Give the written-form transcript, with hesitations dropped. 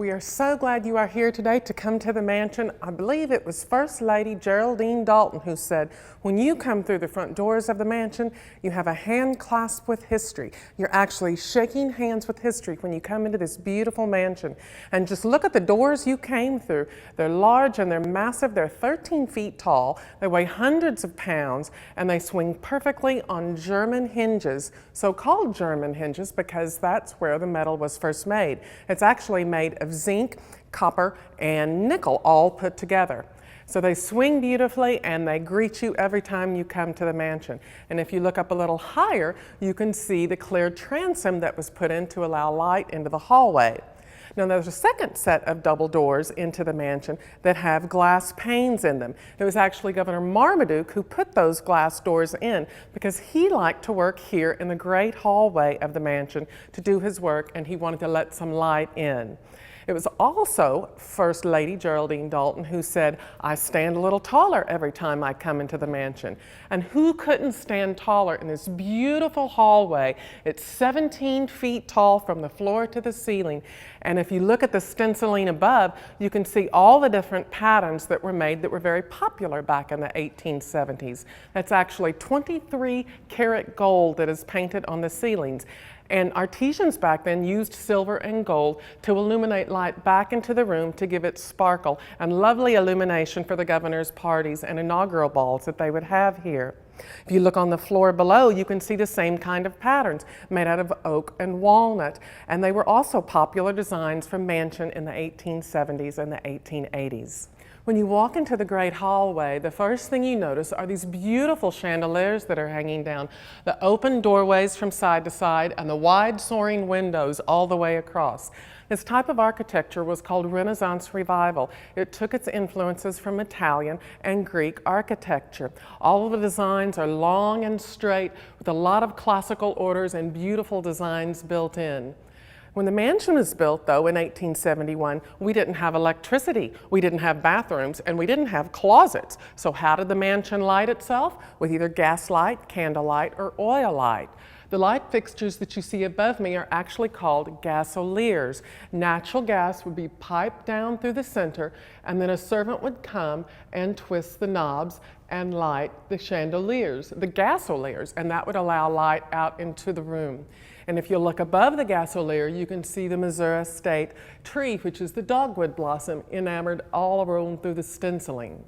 We are so glad you are here today to come to the mansion. I believe it was First Lady Geraldine Dalton who said, when you come through the front doors of the mansion, you have a hand clasp with history. You're actually shaking hands with history when you come into this beautiful mansion. And just look at the doors you came through. They're large and they're massive. They're 13 feet tall. They weigh hundreds of pounds and they swing perfectly on German hinges, so-called German hinges because that's where the metal was first made. It's actually made of zinc, copper, and nickel all put together. So they swing beautifully and they greet you every time you come to the mansion. And if you look up a little higher, you can see the clear transom that was put in to allow light into the hallway. Now there's a second set of double doors into the mansion that have glass panes in them. It was actually Governor Marmaduke who put those glass doors in because he liked to work here in the great hallway of the mansion to do his work, and he wanted to let some light in. It was also First Lady Geraldine Dalton who said, I stand a little taller every time I come into the mansion. And who couldn't stand taller in this beautiful hallway? It's 17 feet tall from the floor to the ceiling. And if you look at the stenciling above, you can see all the different patterns that were made that were very popular back in the 1870s. That's actually 23 karat gold that is painted on the ceilings. And artisans back then used silver and gold to illuminate light back into the room to give it sparkle and lovely illumination for the governor's parties and inaugural balls that they would have here. If you look on the floor below, you can see the same kind of patterns made out of oak and walnut. And they were also popular designs for mansion in the 1870s and the 1880s. When you walk into the great hallway, the first thing you notice are these beautiful chandeliers that are hanging down, the open doorways from side to side, and the wide soaring windows all the way across. This type of architecture was called Renaissance Revival. It took its influences from Italian and Greek architecture. All of the designs are long and straight with a lot of classical orders and beautiful designs built in. When the mansion was built, though, in 1871, we didn't have electricity, we didn't have bathrooms, and we didn't have closets. So how did the mansion light itself? With either gas light, candle light, or oil light. The light fixtures that you see above me are actually called gasoliers. Natural gas would be piped down through the center, and then a servant would come and twist the knobs and light the chandeliers, the gasoliers, and that would allow light out into the room. And if you look above the gasolier, you can see the Missouri State tree, which is the dogwood blossom enamored all around through the stenciling.